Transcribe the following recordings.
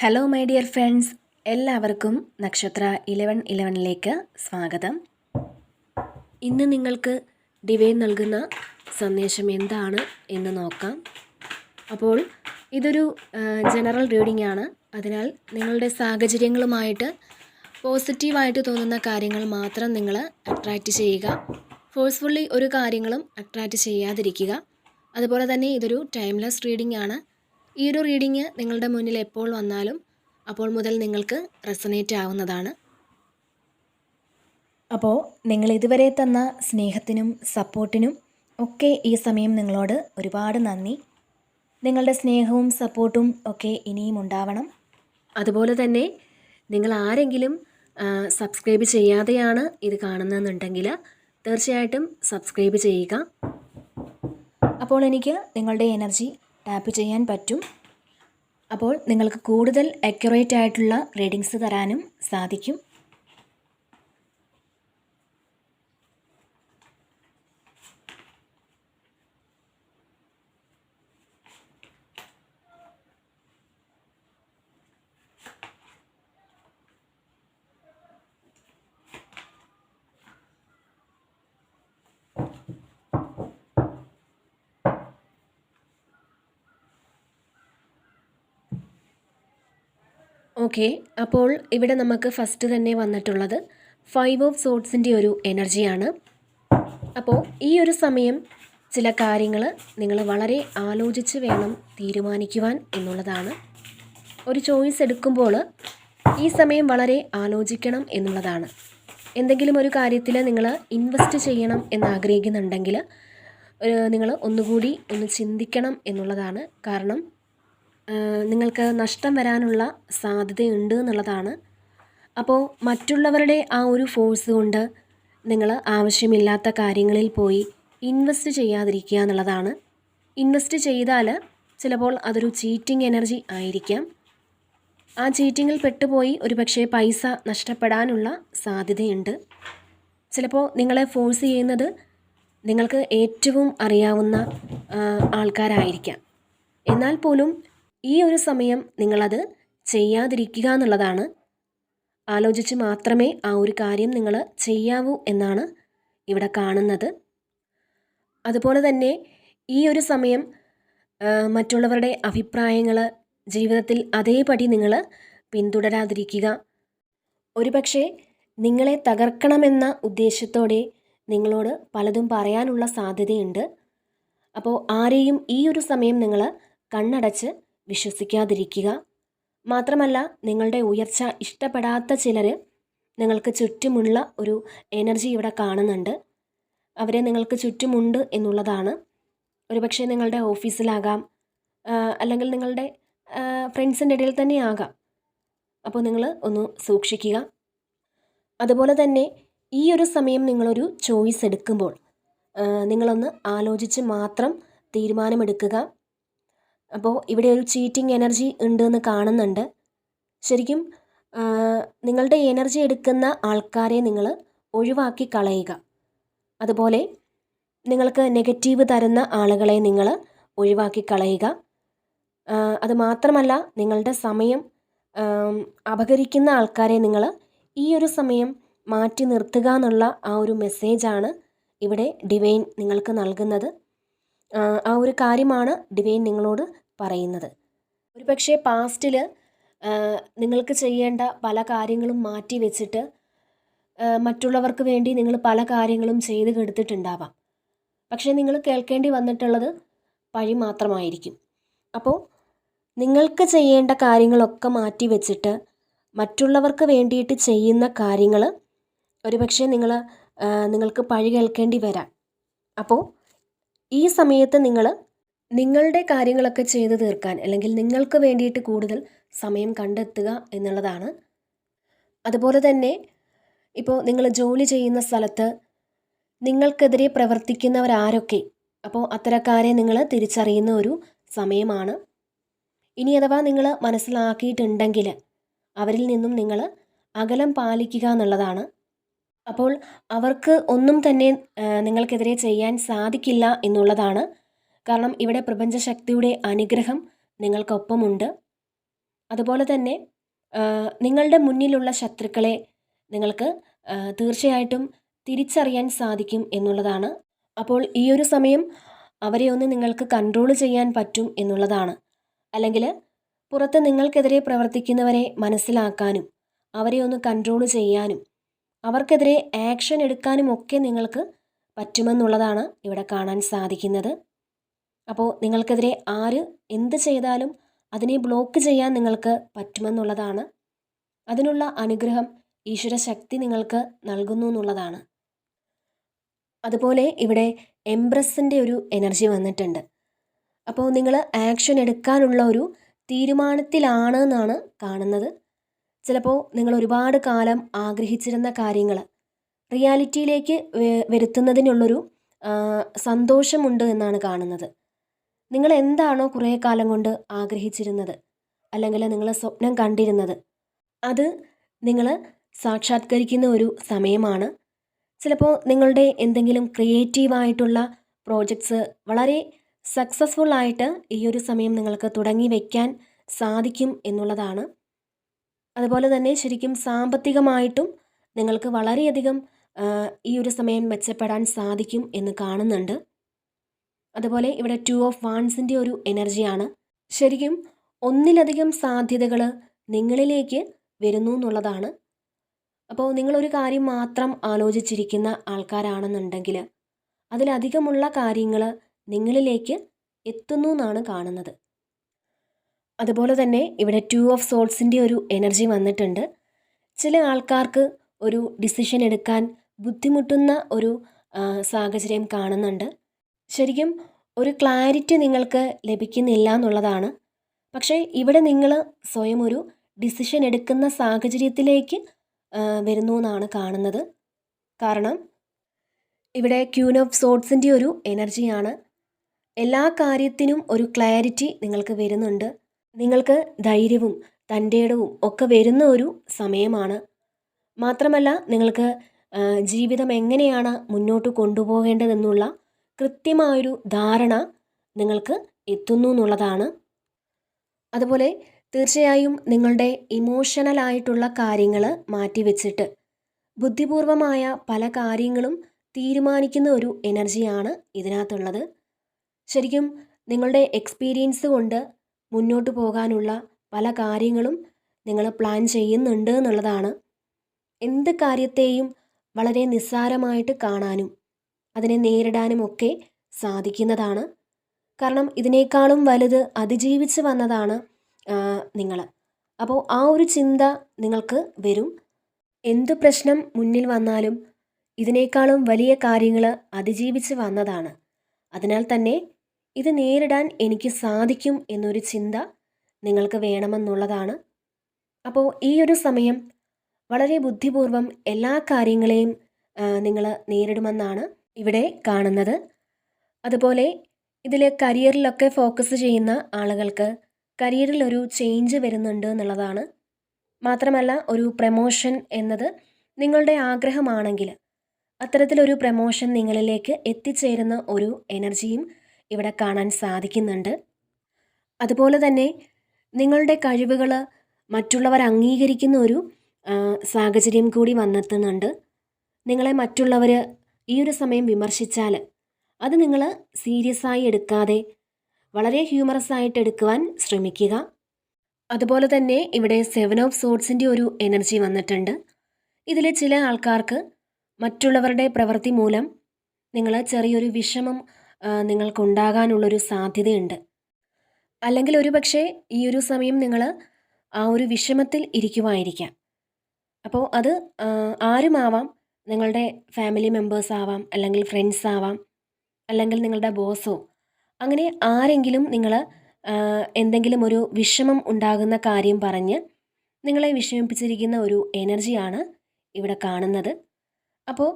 Hello my dear friends, എല്ലാവർക്കും നക്ഷത്ര 1111ലേക്ക് സ്വാഗതം. ഇന്ന് നിങ്ങൾക്ക് ഡിവൈൻ നൽകുന്ന സന്ദേശം എന്താണ് എന്ന് നോക്കാം. അപ്പോൾ ഇതൊരു ജനറൽ റീഡിംഗ് ആണ്. അതിനാൽ നിങ്ങളുടെ സാഹചര്യങ്ങളുമായിട്ട് പോസിറ്റീവായിട്ട് തോന്നുന്ന കാര്യങ്ങൾ മാത്രം നിങ്ങൾ അട്രാക്റ്റ് ചെയ്യുക. ഫോഴ്സ്ഫുള്ളി ഒരു കാര്യങ്ങളും അട്രാക്റ്റ് ചെയ്യാതിരിക്കുക. അതുപോലെ തന്നെ ഇതൊരു ടൈംലെസ് റീഡിംഗ് ആണ്. ഈ ഒരു റീഡിങ് നിങ്ങളുടെ മുന്നിൽ എപ്പോൾ വന്നാലും അപ്പോൾ മുതൽ നിങ്ങൾക്ക് റെസൊനേറ്റ് ആവുന്നതാണ്. അപ്പോൾ നിങ്ങൾ ഇതുവരെ തന്ന സ്നേഹത്തിനും സപ്പോർട്ടിനും ഒക്കെ ഈ സമയം നിങ്ങളോട് ഒരുപാട് നന്ദി. നിങ്ങളുടെ സ്നേഹവും സപ്പോർട്ടും ഒക്കെ ഇനിയും ഉണ്ടാവണം. അതുപോലെ തന്നെ നിങ്ങൾ ആരെങ്കിലും സബ്സ്ക്രൈബ് ചെയ്യാതെയാണ് ഇത് കാണുന്നതെന്നുണ്ടെങ്കിൽ തീർച്ചയായിട്ടും സബ്സ്ക്രൈബ് ചെയ്യുക. അപ്പോൾ എനിക്ക് നിങ്ങളുടെ എനർജി ടാപ്പ് ചെയ്യാൻ പറ്റും. അപ്പോൾ നിങ്ങൾക്ക് കൂടുതൽ അക്യുറേറ്റ് ആയിട്ടുള്ള റീഡിങ്സ് തരാനും സാധിക്കും. ഓക്കെ, അപ്പോൾ ഇവിടെ നമുക്ക് ഫസ്റ്റ് തന്നെ വന്നിട്ടുള്ളത് 5 ഓഫ് സോർഡ്സിൻ്റെ ഒരു എനർജിയാണ്. അപ്പോൾ ഈ ഒരു സമയം ചില കാര്യങ്ങൾ നിങ്ങൾ വളരെ ആലോചിച്ച് വേണം തീരുമാനിക്കുവാൻ എന്നുള്ളതാണ്. ഒരു ചോയ്സ് എടുക്കുമ്പോൾ ഈ സമയം വളരെ ആലോചിക്കണം എന്നുള്ളതാണ്. എന്തെങ്കിലും ഒരു കാര്യത്തിൽ നിങ്ങൾ ഇൻവെസ്റ്റ് ചെയ്യണം എന്നാഗ്രഹിക്കുന്നുണ്ടെങ്കിൽ നിങ്ങൾ ഒന്നുകൂടി ഒന്ന് ചിന്തിക്കണം എന്നുള്ളതാണ്. കാരണം നിങ്ങൾക്ക് നഷ്ടം വരാനുള്ള സാധ്യതയുണ്ട് എന്നുള്ളതാണ്. അപ്പോൾ മറ്റുള്ളവരുടെ ആ ഒരു ഫോഴ്സ് കൊണ്ട് നിങ്ങൾ ആവശ്യമില്ലാത്ത കാര്യങ്ങളിൽ പോയി ഇൻവെസ്റ്റ് ചെയ്യാതിരിക്കുക എന്നുള്ളതാണ്. ഇൻവെസ്റ്റ് ചെയ്താൽ ചിലപ്പോൾ അതൊരു ചീറ്റിംഗ് എനർജി ആയിരിക്കാം. ആ ചീറ്റിങ്ങിൽ പെട്ടുപോയി ഒരുപക്ഷെ പൈസ നഷ്ടപ്പെടാനുള്ള സാധ്യതയുണ്ട്. ചിലപ്പോൾ നിങ്ങളെ ഫോഴ്സ് ചെയ്യുന്നത് നിങ്ങൾക്ക് ഏറ്റവും അറിയാവുന്ന ആൾക്കാരായിരിക്കാം. എന്നാൽ പോലും ഈ ഒരു സമയം നിങ്ങളത് ചെയ്യാതിരിക്കുക എന്നുള്ളതാണ്. ആലോചിച്ച് മാത്രമേ ആ ഒരു കാര്യം നിങ്ങൾ ചെയ്യാവൂ എന്നാണ് ഇവിടെ കാണുന്നത്. അതുപോലെ തന്നെ ഈ ഒരു സമയം മറ്റുള്ളവരുടെ അഭിപ്രായങ്ങൾ ജീവിതത്തിൽ അതേപടി നിങ്ങൾ പിന്തുടരാതിരിക്കുക. ഒരുപക്ഷെ നിങ്ങളെ തകർക്കണമെന്ന ഉദ്ദേശത്തോടെ നിങ്ങളോട് പലതും പറയാനുള്ള സാധ്യതയുണ്ട്. അപ്പോൾ ആരെയും ഈ ഒരു സമയം നിങ്ങൾ കണ്ണടച്ച് വിശ്വസിക്കാതിരിക്കുക. മാത്രമല്ല നിങ്ങളുടെ ഉയർച്ച ഇഷ്ടപ്പെടാത്ത ചിലർ നിങ്ങൾക്ക് ചുറ്റുമുള്ള ഒരു എനർജി ഇവിടെ കാണുന്നുണ്ട്. അവരെ നിങ്ങൾക്ക് ചുറ്റുമുണ്ട് എന്നുള്ളതാണ്. ഒരുപക്ഷെ നിങ്ങളുടെ ഓഫീസിലാകാം, അല്ലെങ്കിൽ നിങ്ങളുടെ ഫ്രണ്ട്സിൻ്റെ ഇടയിൽ തന്നെ ആകാം. അപ്പോൾ നിങ്ങൾ ഒന്ന് സൂക്ഷിക്കുക. അതുപോലെ തന്നെ ഈ ഒരു സമയം നിങ്ങളൊരു ചോയ്സ് എടുക്കുമ്പോൾ നിങ്ങളൊന്ന് ആലോചിച്ച് മാത്രം തീരുമാനമെടുക്കുക. അപ്പോൾ ഇവിടെ ഒരു ചീറ്റിംഗ് എനർജി ഉണ്ടെന്ന് കാണുന്നുണ്ട്. ശരിക്കും നിങ്ങളുടെ എനർജി എടുക്കുന്ന ആൾക്കാരെ നിങ്ങൾ ഒഴിവാക്കി കളയുക. അതുപോലെ നിങ്ങൾക്ക് നെഗറ്റീവ് തരുന്ന ആളുകളെ നിങ്ങൾ ഒഴിവാക്കി കളയുക. അതുമാത്രമല്ല നിങ്ങളുടെ സമയം അപഹരിക്കുന്ന ആൾക്കാരെ നിങ്ങൾ ഈ ഒരു സമയം മാറ്റി നിർത്തുക എന്നുള്ള ആ ഒരു മെസ്സേജാണ് ഇവിടെ ഡിവൈൻ നിങ്ങൾക്ക് നൽകുന്നത്. ആ ഒരു കാര്യമാണ് ഡിവൈൻ നിങ്ങളോട് പറയുന്നത്. ഒരുപക്ഷെ പാസ്റ്റിൽ നിങ്ങൾക്ക് ചെയ്യേണ്ട പല കാര്യങ്ങളും മാറ്റി വെച്ചിട്ട് മറ്റുള്ളവർക്ക് വേണ്ടി നിങ്ങൾ പല കാര്യങ്ങളും ചെയ്ത് കെടുത്തിട്ടുണ്ടാവാം. പക്ഷേ നിങ്ങൾ കേൾക്കേണ്ടി വന്നിട്ടുള്ളത് പഴി മാത്രമായിരിക്കും. അപ്പോൾ നിങ്ങൾക്ക് ചെയ്യേണ്ട കാര്യങ്ങളൊക്കെ മാറ്റി വെച്ചിട്ട് മറ്റുള്ളവർക്ക് വേണ്ടിയിട്ട് ചെയ്യുന്ന കാര്യങ്ങൾ ഒരുപക്ഷെ നിങ്ങൾക്ക് പഴി കേൾക്കേണ്ടി വരാം. അപ്പോൾ ഈ സമയത്ത് നിങ്ങൾ നിങ്ങളുടെ കാര്യങ്ങളൊക്കെ ചെയ്തു തീർക്കാൻ അല്ലെങ്കിൽ നിങ്ങൾക്ക് വേണ്ടിയിട്ട് കൂടുതൽ സമയം കണ്ടെത്തുക എന്നുള്ളതാണ്. അതുപോലെ തന്നെ ഇപ്പോൾ നിങ്ങൾ ജോലി ചെയ്യുന്ന സ്ഥലത്ത് നിങ്ങൾക്കെതിരെ പ്രവർത്തിക്കുന്നവരാരൊക്കെ, അപ്പോൾ അത്തരക്കാരെ നിങ്ങൾ തിരിച്ചറിയുന്ന ഒരു സമയമാണ്. ഇനി അഥവാ നിങ്ങൾ മനസ്സിലാക്കിയിട്ടുണ്ടെങ്കിൽ അവരിൽ നിന്നും നിങ്ങൾ അകലം പാലിക്കുക എന്നുള്ളതാണ്. അപ്പോൾ അവർക്ക് ഒന്നും തന്നെ നിങ്ങൾക്കെതിരെ ചെയ്യാൻ സാധിക്കില്ല എന്നുള്ളതാണ്. കാരണം ഇവിടെ പ്രപഞ്ചശക്തിയുടെ അനുഗ്രഹം നിങ്ങൾക്കൊപ്പമുണ്ട്. അതുപോലെ തന്നെ നിങ്ങളുടെ മുന്നിലുള്ള ശത്രുക്കളെ നിങ്ങൾക്ക് തീർച്ചയായിട്ടും തിരിച്ചറിയാൻ സാധിക്കും എന്നുള്ളതാണ്. അപ്പോൾ ഈ ഒരു സമയം അവരെ ഒന്ന് നിങ്ങൾക്ക് കൺട്രോൾ ചെയ്യാൻ പറ്റും എന്നുള്ളതാണ്. അല്ലെങ്കിൽ പുറത്ത് നിങ്ങൾക്കെതിരെ പ്രവർത്തിക്കുന്നവരെ മനസ്സിലാക്കാനും അവരെ ഒന്ന് കൺട്രോൾ ചെയ്യാനും അവർക്കെതിരെ ആക്ഷൻ എടുക്കാനും ഒക്കെ നിങ്ങൾക്ക് പറ്റുമെന്നുള്ളതാണ് ഇവിടെ കാണാൻ സാധിക്കുന്നത്. അപ്പോൾ നിങ്ങൾക്കെതിരെ ആര് എന്ത് ചെയ്താലും അതിനെ ബ്ലോക്ക് ചെയ്യാൻ നിങ്ങൾക്ക് പറ്റുമെന്നുള്ളതാണ്. അതിനുള്ള അനുഗ്രഹം ഈശ്വര ശക്തി നിങ്ങൾക്ക് നൽകുന്നു എന്നുള്ളതാണ്. അതുപോലെ ഇവിടെ എംപ്രസിൻ്റെ ഒരു എനർജി വന്നിട്ടുണ്ട്. അപ്പോൾ നിങ്ങൾ ആക്ഷൻ എടുക്കാനുള്ള ഒരു തീരുമാനത്തിലാണ് എന്നാണ് കാണുന്നത്. ചിലപ്പോൾ നിങ്ങൾ ഒരുപാട് കാലം ആഗ്രഹിച്ചിരുന്ന കാര്യങ്ങൾ റിയാലിറ്റിയിലേക്ക് വരുത്തുന്നതിനുള്ളൊരു സന്തോഷമുണ്ട് എന്നാണ് കാണുന്നത്. നിങ്ങൾ എന്താണോ കുറേ കാലം കൊണ്ട് ആഗ്രഹിച്ചിരുന്നത് അല്ലെങ്കിൽ നിങ്ങൾ സ്വപ്നം കണ്ടിരുന്നത് അത് നിങ്ങൾ സാക്ഷാത്കരിക്കുന്ന ഒരു സമയമാണ്. ചിലപ്പോൾ നിങ്ങളുടെ എന്തെങ്കിലും ക്രിയേറ്റീവായിട്ടുള്ള പ്രോജക്ട്സ് വളരെ സക്സസ്ഫുള്ളായിട്ട് ഈ ഒരു സമയം നിങ്ങൾക്ക് തുടങ്ങി വയ്ക്കാൻ സാധിക്കും എന്നുള്ളതാണ്. അതുപോലെ തന്നെ ശരിക്കും സാമ്പത്തികമായിട്ടും നിങ്ങൾക്ക് വളരെയധികം ഈ ഒരു സമയം മെച്ചപ്പെടാൻ സാധിക്കും എന്ന് കാണുന്നുണ്ട്. അതുപോലെ ഇവിടെ 2 ഓഫ് വാൻസിൻ്റെ ഒരു എനർജിയാണ്. ശരിക്കും ഒന്നിലധികം സാധ്യതകൾ നിങ്ങളിലേക്ക് വരുന്നു എന്നുള്ളതാണ്. അപ്പോൾ നിങ്ങളൊരു കാര്യം മാത്രം ആലോചിച്ചിരിക്കുന്ന ആൾക്കാരാണെന്നുണ്ടെങ്കിൽ അതിലധികമുള്ള കാര്യങ്ങൾ നിങ്ങളിലേക്ക് എത്തുന്നു എന്നാണ് കാണുന്നത്. അതുപോലെ തന്നെ ഇവിടെ 2 ഓഫ് സോൾസിൻ്റെ ഒരു എനർജി വന്നിട്ടുണ്ട്. ചില ആൾക്കാർക്ക് ഒരു ഡിസിഷൻ എടുക്കാൻ ബുദ്ധിമുട്ടുന്ന ഒരു സാഹചര്യം കാണുന്നുണ്ട്. ശരിക്കും ഒരു ക്ലാരിറ്റി നിങ്ങൾക്ക് ലഭിക്കുന്നില്ല എന്നുള്ളതാണ്. പക്ഷേ ഇവിടെ നിങ്ങൾ സ്വയം ഒരു ഡിസിഷൻ എടുക്കുന്ന സാഹചര്യത്തിലേക്ക് വരുന്നു എന്നാണ് കാണുന്നത്. കാരണം ഇവിടെ ക്യൂൻ ഓഫ് സോർഡ്സിൻ്റെ ഒരു എനർജിയാണ്. എല്ലാ കാര്യത്തിനും ഒരു ക്ലാരിറ്റി നിങ്ങൾക്ക് വരുന്നുണ്ട്. നിങ്ങൾക്ക് ധൈര്യവും തൻ്റെടവും ഒക്കെ വരുന്ന ഒരു സമയമാണ്. മാത്രമല്ല നിങ്ങൾക്ക് ജീവിതം എങ്ങനെയാണ് മുന്നോട്ട് കൊണ്ടുപോകേണ്ടതെന്നുള്ള കൃത്യമായൊരു ധാരണ നിങ്ങൾക്ക് എത്തുന്നു എന്നുള്ളതാണ്. അതുപോലെ തീർച്ചയായും നിങ്ങളുടെ ഇമോഷണലായിട്ടുള്ള കാര്യങ്ങൾ മാറ്റിവെച്ചിട്ട് ബുദ്ധിപൂർവമായ പല കാര്യങ്ങളും തീരുമാനിക്കുന്ന ഒരു എനർജിയാണ് ഇതിനകത്തുള്ളത്. ശരിക്കും നിങ്ങളുടെ എക്സ്പീരിയൻസ് കൊണ്ട് മുന്നോട്ട് പോകാനുള്ള പല കാര്യങ്ങളും നിങ്ങൾ പ്ലാൻ ചെയ്യുന്നുണ്ട് എന്നുള്ളതാണ്. എന്ത് കാര്യത്തെയും വളരെ നിസ്സാരമായിട്ട് കാണാനും അതിനെ നേരിടാനും ഒക്കെ സാധിക്കുന്നതാണ്. കാരണം ഇതിനേക്കാളും വലുത് അതിജീവിച്ച് വന്നതാണ് നിങ്ങൾ. അപ്പോൾ ആ ഒരു ചിന്ത നിങ്ങൾക്ക് വരും. എന്ത് പ്രശ്നം മുന്നിൽ വന്നാലും ഇതിനേക്കാളും വലിയ കാര്യങ്ങൾ അതിജീവിച്ച് വന്നതാണ്. അതിനാൽ തന്നെ ഇത് നേരിടാൻ എനിക്ക് സാധിക്കും എന്നൊരു ചിന്ത നിങ്ങൾക്ക് വേണമെന്നുള്ളതാണ്. അപ്പോൾ ഈ ഒരു സമയം വളരെ ബുദ്ധിപൂർവം എല്ലാ കാര്യങ്ങളെയും നിങ്ങൾ നേരിടുമെന്നാണ് ഇവിടെ കാണുന്നത്. അതുപോലെ ഇതിൽ കരിയറിലൊക്കെ ഫോക്കസ് ചെയ്യുന്ന ആളുകൾക്ക് കരിയറിൽ ഒരു ചേഞ്ച് വരുന്നുണ്ട് എന്നുള്ളതാണ്. മാത്രമല്ല ഒരു പ്രമോഷൻ എന്നത് നിങ്ങളുടെ ആഗ്രഹമാണെങ്കിൽ അത്തരത്തിലൊരു പ്രമോഷൻ നിങ്ങളിലേക്ക് എത്തിച്ചേരുന്ന ഒരു എനർജിയും ഇവിടെ കാണാൻ സാധിക്കുന്നുണ്ട്. അതുപോലെ തന്നെ നിങ്ങളുടെ കഴിവുകൾ മറ്റുള്ളവർ അംഗീകരിക്കുന്ന ഒരു സാഹചര്യം കൂടി വന്നെത്തുന്നുണ്ട്. നിങ്ങളെ മറ്റുള്ളവർ ഈ ഒരു സമയം വിമർശിച്ചാൽ അത് നിങ്ങൾ സീരിയസ് ആയി എടുക്കാതെ വളരെ ഹ്യൂമറസ് ആയിട്ട് എടുക്കുവാൻ ശ്രമിക്കുക. അതുപോലെ തന്നെ ഇവിടെ 7 ഓഫ് സോർഡ്സിൻ്റെ ഒരു എനർജി വന്നിട്ടുണ്ട്. ഇതിൽ ചില ആൾക്കാർക്ക് മറ്റുള്ളവരുടെ പ്രവൃത്തി മൂലം നിങ്ങൾ ചെറിയൊരു വിഷമം നിങ്ങൾക്കുണ്ടാകാനുള്ളൊരു സാധ്യതയുണ്ട്. അല്ലെങ്കിൽ ഒരു പക്ഷേ ഈ ഒരു സമയം നിങ്ങൾ ആ ഒരു വിഷമത്തിൽ ഇരിക്കുമായിരിക്കാം. അപ്പോൾ അത് ആരുമാവാം. നിങ്ങളുടെ ഫാമിലി മെമ്പേഴ്സ് ആവാം, അല്ലെങ്കിൽ ഫ്രണ്ട്സ് ആവാം, അല്ലെങ്കിൽ നിങ്ങളുടെ ബോസോ, അങ്ങനെ ആരെങ്കിലും നിങ്ങൾ എന്തെങ്കിലും ഒരു വിഷമം ഉണ്ടാകുന്ന കാര്യം പറഞ്ഞ് നിങ്ങളെ വിഷമിപ്പിച്ചിരിക്കുന്ന ഒരു എനർജിയാണ് ഇവിടെ കാണുന്നത്. അപ്പോൾ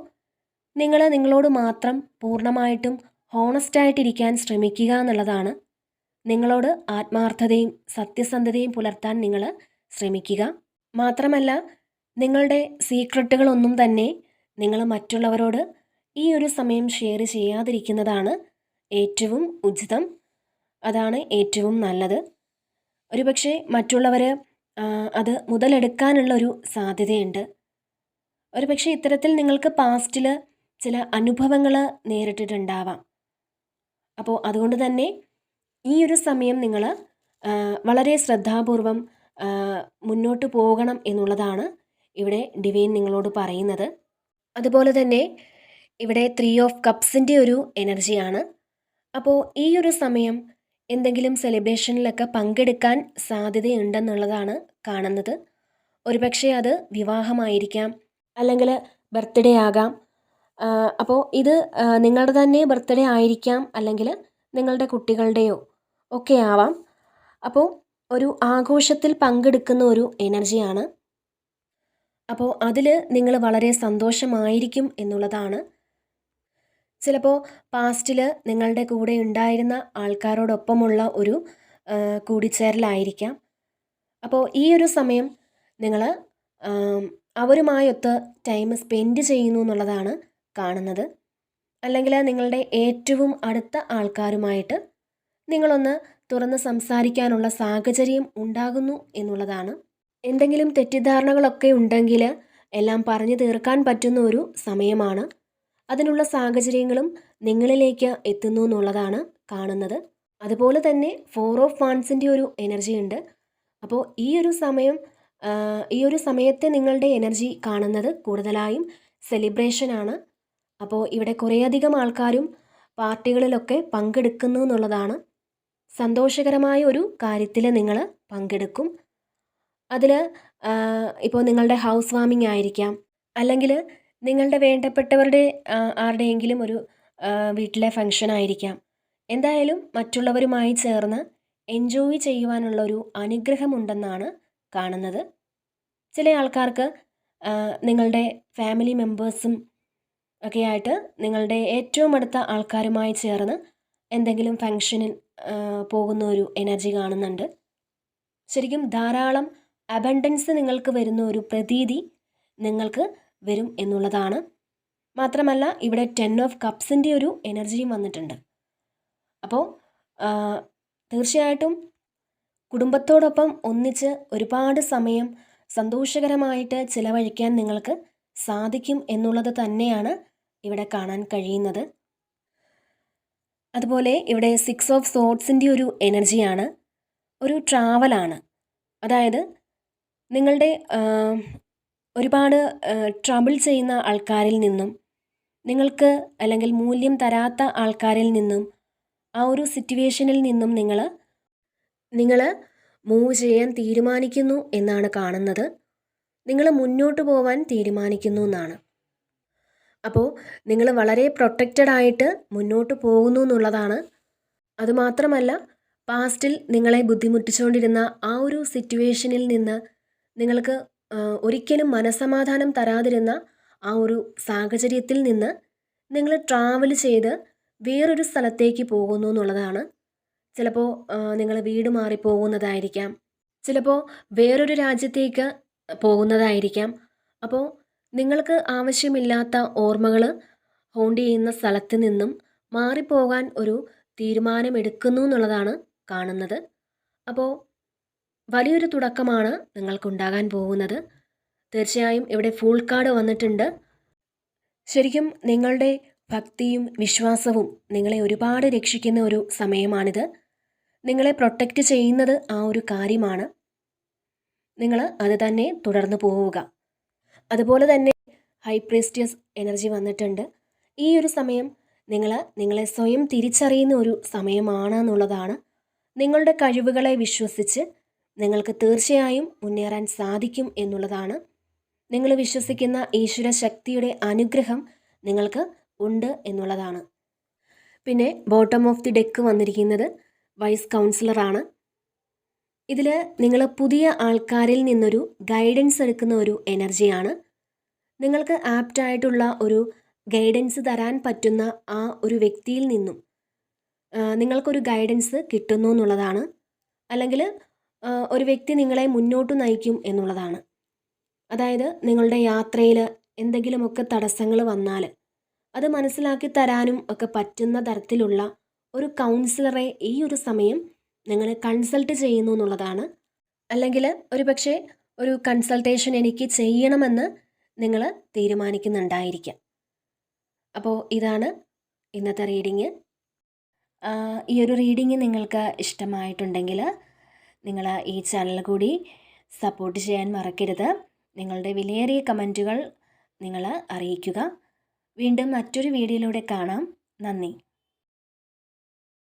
നിങ്ങൾ നിങ്ങളോട് മാത്രം പൂർണ്ണമായിട്ടും ഹോണസ്റ്റായിട്ടിരിക്കാൻ ശ്രമിക്കുക എന്നുള്ളതാണ്. നിങ്ങളോട് ആത്മാർത്ഥതയും സത്യസന്ധതയും പുലർത്താൻ നിങ്ങൾ ശ്രമിക്കുക. മാത്രമല്ല നിങ്ങളുടെ സീക്രട്ടുകളൊന്നും തന്നെ നിങ്ങൾ മറ്റുള്ളവരോട് ഈ ഒരു സമയം ഷെയർ ചെയ്യാതിരിക്കുന്നതാണ് ഏറ്റവും ഉചിതം. അതാണ് ഏറ്റവും നല്ലത്. ഒരുപക്ഷെ മറ്റുള്ളവർ അത് മുതലെടുക്കാനുള്ളൊരു സാധ്യതയുണ്ട്. ഒരുപക്ഷെ ഇത്തരത്തിൽ നിങ്ങൾക്ക് പാസ്റ്റിൽ ചില അനുഭവങ്ങൾ നേരിട്ടിട്ടുണ്ടാവാം. അപ്പോൾ അതുകൊണ്ട് തന്നെ ഈ ഒരു സമയം നിങ്ങൾ വളരെ ശ്രദ്ധാപൂർവം ആ, മുന്നോട്ട് പോകണം എന്നുള്ളതാണ് ഇവിടെ ഡിവൈൻ നിങ്ങളോട് പറയുന്നത്. അതുപോലെ തന്നെ ഇവിടെ 3 ഓഫ് കപ്സിൻ്റെ ഒരു എനർജിയാണ്. അപ്പോൾ ഈ ഒരു സമയം എന്തെങ്കിലും സെലിബ്രേഷനിലൊക്കെ പങ്കെടുക്കാൻ സാധ്യതയുണ്ടെന്നുള്ളതാണ് കാണുന്നത്. ഒരുപക്ഷെ അത് വിവാഹമായിരിക്കാം, അല്ലെങ്കിൽ ബർത്ത്ഡേ ആകാം. അപ്പോൾ ഇത് നിങ്ങളുടെ തന്നെ ബർത്ത്ഡേ ആയിരിക്കാം, അല്ലെങ്കിൽ നിങ്ങളുടെ കുട്ടികളുടെയോ ഒക്കെ ആവാം. അപ്പോൾ ഒരു ആഘോഷത്തിൽ പങ്കെടുക്കുന്ന ഒരു എനർജിയാണ്. അപ്പോൾ അതിൽ നിങ്ങൾ വളരെ സന്തോഷമായിരിക്കും എന്നുള്ളതാണ്. ചിലപ്പോൾ പാസ്റ്റിൽ നിങ്ങളുടെ കൂടെ ഉണ്ടായിരുന്ന ആൾക്കാരോടൊപ്പമുള്ള ഒരു കൂടിച്ചേരലായിരിക്കാം. അപ്പോൾ ഈ ഒരു സമയം നിങ്ങൾ അവരുമായൊത്ത് ടൈം സ്പെൻഡ് ചെയ്യുന്നു എന്നുള്ളതാണ് കാണുന്നത്. അല്ലെങ്കിൽ നിങ്ങളുടെ ഏറ്റവും അടുത്ത ആൾക്കാരുമായിട്ട് നിങ്ങളൊന്ന് തുറന്ന് സംസാരിക്കാനുള്ള സാഹചര്യം ഉണ്ടാകുന്നു എന്നുള്ളതാണ്. എന്തെങ്കിലും തെറ്റിദ്ധാരണകളൊക്കെ ഉണ്ടെങ്കിൽ എല്ലാം പറഞ്ഞു തീർക്കാൻ പറ്റുന്ന ഒരു സമയമാണ്. അതിനുള്ള സാഹചര്യങ്ങളും നിങ്ങളിലേക്ക് എത്തുന്നു എന്നുള്ളതാണ് കാണുന്നത്. അതുപോലെ തന്നെ 4 ഓഫ് വാൻസിൻ്റെ ഒരു എനർജി ഉണ്ട്. അപ്പോൾ ഈ ഒരു സമയത്തെ നിങ്ങളുടെ എനർജി കാണുന്നത് കൂടുതലായും സെലിബ്രേഷനാണ്. അപ്പോൾ ഇവിടെ കുറേയധികം ആൾക്കാരും പാർട്ടികളിലൊക്കെ പങ്കെടുക്കുന്നു എന്നുള്ളതാണ്. സന്തോഷകരമായ ഒരു കാര്യത്തിൽ നിങ്ങൾ പങ്കെടുക്കും. അതിൽ ഇപ്പോൾ നിങ്ങളുടെ ഹൗസ് വാമിംഗ് ആയിരിക്കാം, അല്ലെങ്കിൽ നിങ്ങളുടെ വേണ്ടപ്പെട്ടവരുടെ ആരുടെയെങ്കിലും ഒരു വീട്ടിലെ ഫംഗ്ഷൻ ആയിരിക്കാം. എന്തായാലും മറ്റുള്ളവരുമായി ചേർന്ന് എൻജോയ് ചെയ്യുവാനുള്ളൊരു അനുഗ്രഹമുണ്ടെന്നാണ് കാണുന്നത്. ചില ആൾക്കാർക്ക് നിങ്ങളുടെ ഫാമിലി മെമ്പേഴ്സും ഒക്കെ ആയിട്ട് നിങ്ങളുടെ ഏറ്റവും അടുത്ത ആൾക്കാരുമായി ചേർന്ന് എന്തെങ്കിലും ഫംഗ്ഷനിൽ പോകുന്ന ഒരു എനർജി കാണുന്നുണ്ട്. ശരിക്കും ധാരാളം അബണ്ടൻസ് നിങ്ങൾക്ക് വരുന്ന ഒരു പ്രതീതി നിങ്ങൾക്ക് വരും എന്നുള്ളതാണ്. മാത്രമല്ല ഇവിടെ 10 ഓഫ് കപ്സിൻ്റെ ഒരു എനർജിയും വന്നിട്ടുണ്ട്. അപ്പോൾ തീർച്ചയായിട്ടും കുടുംബത്തോടൊപ്പം ഒന്നിച്ച് ഒരുപാട് സമയം സന്തോഷകരമായിട്ട് ചിലവഴിക്കാൻ നിങ്ങൾക്ക് സാധിക്കും എന്നുള്ളത് തന്നെയാണ് ഇവിടെ കാണാൻ കഴിയുന്നത്. അതുപോലെ ഇവിടെ 6 ഓഫ് സോഡ്സിൻ്റെ ഒരു എനർജിയാണ്. ഒരു ട്രാവലാണ്. അതായത് നിങ്ങളുടെ ഒരുപാട് ട്രബിൾ ചെയ്യുന്ന ആൾക്കാരിൽ നിന്നും, നിങ്ങൾക്ക് അല്ലെങ്കിൽ മൂല്യം തരാത്ത ആൾക്കാരിൽ നിന്നും, ആ ഒരു സിറ്റുവേഷനിൽ നിന്നും നിങ്ങൾ മൂവ് ചെയ്യാൻ തീരുമാനിക്കുന്നു എന്നാണ് കാണുന്നത്. നിങ്ങൾ മുന്നോട്ട് പോവാൻ തീരുമാനിക്കുന്നു എന്നാണ്. അപ്പോൾ നിങ്ങൾ വളരെ പ്രൊട്ടക്റ്റഡ് ആയിട്ട് മുന്നോട്ട് പോകുന്നു എന്നുള്ളതാണ്. അതുമാത്രമല്ല, പാസ്റ്റിൽ നിങ്ങളെ ബുദ്ധിമുട്ടിച്ചുകൊണ്ടിരുന്ന ആ ഒരു സിറ്റുവേഷനിൽ നിന്ന് നിങ്ങൾക്ക് ഒരിക്കലും മനസ്സമാധാനം തരാതിരുന്ന ആ ഒരു സാഹചര്യത്തിൽ നിന്ന് നിങ്ങൾ ട്രാവൽ ചെയ്ത് വേറൊരു സ്ഥലത്തേക്ക് പോകുന്നു എന്നുള്ളതാണ്. ചിലപ്പോൾ നിങ്ങൾ വീട് മാറി പോകുന്നതായിരിക്കാം, ചിലപ്പോൾ വേറൊരു രാജ്യത്തേക്ക് പോകുന്നതായിരിക്കാം. അപ്പോൾ നിങ്ങൾക്ക് ആവശ്യമില്ലാത്ത ഓർമ്മകൾ ഹോണ്ട് ചെയ്യുന്ന സ്ഥലത്ത് നിന്നും മാറിപ്പോകാൻ ഒരു തീരുമാനമെടുക്കുന്നു എന്നുള്ളതാണ് കാണുന്നത്. അപ്പോൾ വലിയൊരു തുടക്കമാണ് നിങ്ങൾക്കുണ്ടാകാൻ പോകുന്നത്. തീർച്ചയായും ഇവിടെ ഫുൾ കാർഡ് വന്നിട്ടുണ്ട്. ശരിക്കും നിങ്ങളുടെ ഭക്തിയും വിശ്വാസവും നിങ്ങളെ ഒരുപാട് രക്ഷിക്കുന്ന ഒരു സമയമാണിത്. നിങ്ങളെ പ്രൊട്ടക്റ്റ് ചെയ്യുന്നത് ആ ഒരു കാര്യമാണ്. നിങ്ങൾ അത് തന്നെ തുടർന്ന് പോവുക. അതുപോലെ തന്നെ ഹൈ പ്രീസ്റ്റിയസ് എനർജി വന്നിട്ടുണ്ട്. ഈ ഒരു സമയം നിങ്ങളെ സ്വയം തിരിച്ചറിയുന്ന ഒരു സമയമാണ് എന്നുള്ളതാണ്. നിങ്ങളുടെ കഴിവുകളെ വിശ്വസിച്ച് നിങ്ങൾക്ക് തീർച്ചയായും മുന്നേറാൻ സാധിക്കും എന്നുള്ളതാണ്. നിങ്ങൾ വിശ്വസിക്കുന്ന ഈശ്വര ശക്തിയുടെ അനുഗ്രഹം നിങ്ങൾക്ക് ഉണ്ട് എന്നുള്ളതാണ്. പിന്നെ ബോട്ടം ഓഫ് ദി ഡെക്ക് വന്നിരിക്കുന്നത് വൈസ് കൗൺസിലറാണ്. ഇതിൽ നിങ്ങൾ പുതിയ ആൾക്കാരിൽ നിന്നൊരു ഗൈഡൻസ് എടുക്കുന്ന ഒരു എനർജിയാണ്. നിങ്ങൾക്ക് ആപ്റ്റായിട്ടുള്ള ഒരു ഗൈഡൻസ് തരാൻ പറ്റുന്ന ആ ഒരു വ്യക്തിയിൽ നിന്നും നിങ്ങൾക്കൊരു ഗൈഡൻസ് കിട്ടുന്നു എന്നുള്ളതാണ്. അല്ലെങ്കിൽ ഒരു വ്യക്തി നിങ്ങളെ മുന്നോട്ട് നയിക്കും എന്നുള്ളതാണ്. അതായത് നിങ്ങളുടെ യാത്രയിൽ എന്തെങ്കിലുമൊക്കെ തടസ്സങ്ങൾ വന്നാൽ അത് മനസ്സിലാക്കി തരാനും ഒക്കെ പറ്റുന്ന തരത്തിലുള്ള ഒരു കൗൺസിലറെ ഈ ഒരു സമയം നിങ്ങൾ കൺസൾട്ട് ചെയ്യുന്നു എന്നുള്ളതാണ് അല്ലെങ്കിൽ ഒരുപക്ഷെ ഒരു കൺസൾട്ടേഷൻ എനിക്ക് ചെയ്യണമെന്ന് നിങ്ങൾ തീരുമാനിക്കുന്നുണ്ടായിരിക്കാം. അപ്പോൾ ഇതാണ് ഇന്നത്തെ റീഡിങ്. ഈ ഒരു റീഡിങ് നിങ്ങൾക്ക് ഇഷ്ടമായിട്ടുണ്ടെങ്കിൽ നിങ്ങൾ ഈ ചാനൽ കൂടി സപ്പോർട്ട് ചെയ്യാൻ മറക്കരുത്. നിങ്ങളുടെ വിലയേറിയ കമൻറ്റുകൾ നിങ്ങൾ അറിയിക്കുക. വീണ്ടും മറ്റൊരു വീഡിയോയിലൂടെ കാണാം. നന്ദി.